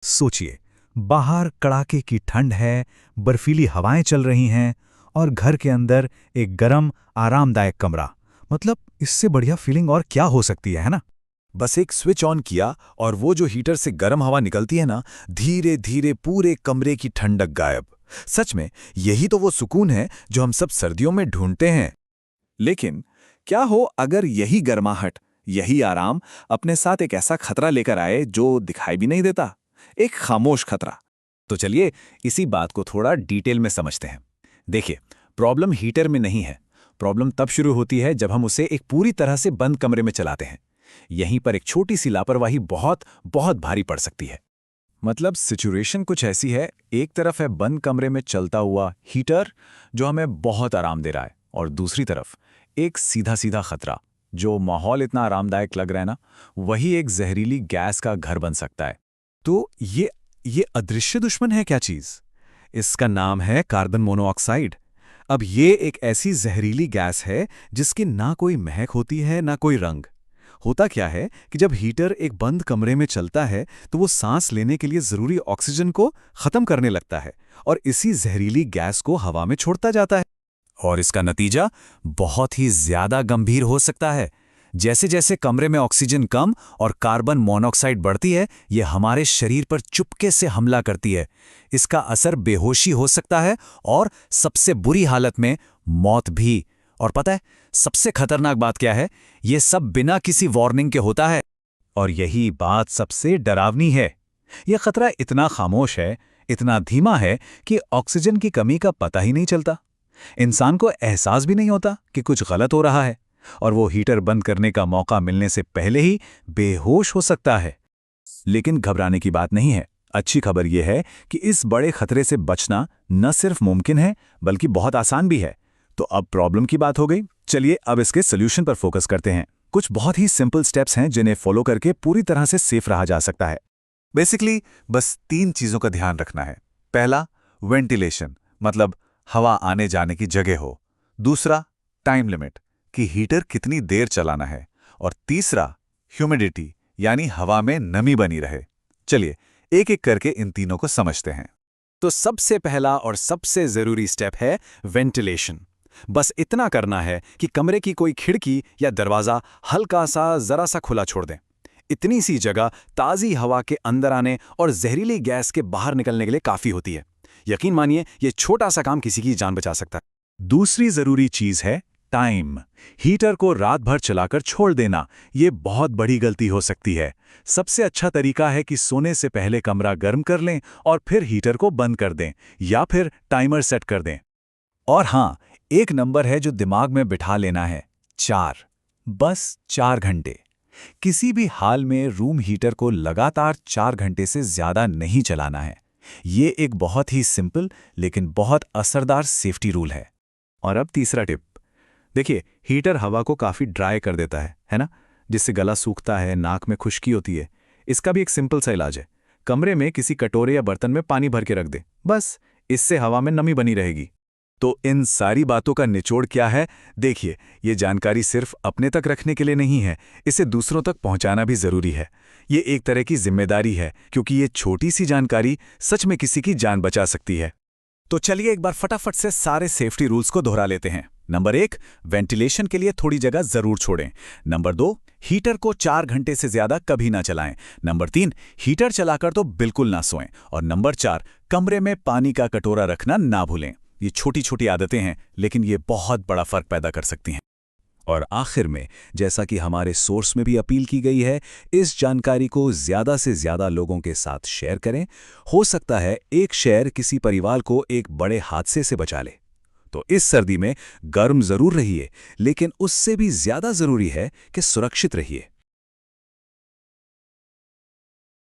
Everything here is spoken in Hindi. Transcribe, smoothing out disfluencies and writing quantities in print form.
सोचिए, बाहर कड़ाके की ठंड है, बर्फीली हवाएं चल रही हैं और घर के अंदर एक गरम, आरामदायक कमरा। मतलब इससे बढ़िया फीलिंग और क्या हो सकती है ना? बस एक स्विच ऑन किया और वो जो हीटर से गर्म हवा निकलती है ना, धीरे धीरे पूरे कमरे की ठंडक गायब। सच में यही तो वो सुकून है जो हम सब सर्दियों में ढूंढते हैं। लेकिन क्या हो अगर यही गर्माहट, यही आराम अपने साथ एक ऐसा खतरा लेकर आए जो दिखाई भी नहीं देता, एक खामोश खतरा। तो चलिए इसी बात को थोड़ा डिटेल में समझते हैं। देखिए, प्रॉब्लम हीटर में नहीं है। प्रॉब्लम तब शुरू होती है जब हम उसे एक पूरी तरह से बंद कमरे में चलाते हैं। यहीं पर एक छोटी सी लापरवाही बहुत बहुत भारी पड़ सकती है। मतलब सिचुएशन कुछ ऐसी है, एक तरफ है बंद कमरे में चलता हुआ हीटर जो हमें बहुत आराम दे रहा है, और दूसरी तरफ एक सीधा सीधा खतरा जो माहौल इतना आरामदायक लग रहा है ना, वही एक जहरीली गैस का घर बन सकता है। तो ये अदृश्य दुश्मन है क्या चीज? इसका नाम है कार्बन मोनोऑक्साइड। अब ये एक ऐसी जहरीली गैस है जिसकी ना कोई महक होती है ना कोई रंग। होता क्या है कि जब हीटर एक बंद कमरे में चलता है तो वो सांस लेने के लिए जरूरी ऑक्सीजन को खत्म करने लगता है और इसी जहरीली गैस को हवा में छोड़ता जाता है। और इसका नतीजा बहुत ही ज्यादा गंभीर हो सकता है। जैसे जैसे कमरे में ऑक्सीजन कम और कार्बन मोनोऑक्साइड बढ़ती है, ये हमारे शरीर पर चुपके से हमला करती है। इसका असर बेहोशी हो सकता है और सबसे बुरी हालत में मौत भी। और पता है सबसे खतरनाक बात क्या है? ये सब बिना किसी वार्निंग के होता है। और यही बात सबसे डरावनी है। यह खतरा इतना खामोश है, इतना धीमा है कि ऑक्सीजन की कमी का पता ही नहीं चलता। इंसान को एहसास भी नहीं होता कि कुछ गलत हो रहा है, और वो हीटर बंद करने का मौका मिलने से पहले ही बेहोश हो सकता है। लेकिन घबराने की बात नहीं है। अच्छी खबर यह है कि इस बड़े खतरे से बचना न सिर्फ मुमकिन है बल्कि बहुत आसान भी है। तो अब प्रॉब्लम की बात हो गई, चलिए अब इसके सोल्यूशन पर फोकस करते हैं। कुछ बहुत ही सिंपल स्टेप्स हैं जिन्हें फॉलो करके पूरी तरह से सेफ रहा जा सकता है। बेसिकली बस 3 चीजों का ध्यान रखना है। पहला, वेंटिलेशन, मतलब हवा आने जाने की जगह हो। दूसरा, टाइम लिमिट, कि हीटर कितनी देर चलाना है। और तीसरा, ह्यूमिडिटी, यानी हवा में नमी बनी रहे। चलिए एक एक करके इन तीनों को समझते हैं। तो सबसे पहला और सबसे जरूरी स्टेप है वेंटिलेशन। बस इतना करना है कि कमरे की कोई खिड़की या दरवाजा हल्का सा जरा सा खुला छोड़ दें। इतनी सी जगह ताज़ी हवा के अंदर आने और जहरीली गैस के बाहर निकलने के लिए काफ़ी होती है। यकीन मानिए ये छोटा सा काम किसी की जान बचा सकता है। दूसरी जरूरी चीज है टाइम। हीटर को रात भर चलाकर छोड़ देना, ये बहुत बड़ी गलती हो सकती है। सबसे अच्छा तरीका है कि सोने से पहले कमरा गर्म कर लें और फिर हीटर को बंद कर दें या फिर टाइमर सेट कर दें। और हाँ, एक नंबर है जो दिमाग में बिठा लेना है, 4। बस 4 घंटे। किसी भी हाल में रूम हीटर को लगातार 4 घंटे से ज्यादा नहीं चलाना है। ये एक बहुत ही सिंपल लेकिन बहुत असरदार सेफ्टी रूल है। और अब तीसरा टिप। देखिए, हीटर हवा को काफ़ी ड्राई कर देता है ना, जिससे गला सूखता है, नाक में खुश्की होती है। इसका भी एक सिंपल सा इलाज है। कमरे में किसी कटोरे या बर्तन में पानी भर के रख दे, बस इससे हवा में नमी बनी रहेगी। तो इन सारी बातों का निचोड़ क्या है? देखिए, ये जानकारी सिर्फ अपने तक रखने के लिए नहीं है, इसे दूसरों तक पहुंचाना भी जरूरी है। ये एक तरह की जिम्मेदारी है, क्योंकि ये छोटी सी जानकारी सच में किसी की जान बचा सकती है। तो चलिए एक बार फटाफट से सारे सेफ्टी रूल्स को दोहरा लेते हैं। नंबर 1, वेंटिलेशन के लिए थोड़ी जगह जरूर छोड़ें। नंबर 2, हीटर को 4 घंटे से ज्यादा कभी ना चलाएं। नंबर 3, हीटर चलाकर तो बिल्कुल ना सोएं। और नंबर 4, कमरे में पानी का कटोरा रखना ना भूलें। ये छोटी छोटी आदतें हैं, लेकिन ये बहुत बड़ा फर्क पैदा कर सकती हैं। और आखिर में, जैसा कि हमारे सोर्स में भी अपील की गई है, इस जानकारी को ज्यादा से ज्यादा लोगों के साथ शेयर करें। हो सकता है एक शेयर किसी परिवार को एक बड़े हादसे से बचा ले। तो इस सर्दी में गर्म जरूर रहिए, लेकिन उससे भी ज्यादा जरूरी है कि सुरक्षित रहिए।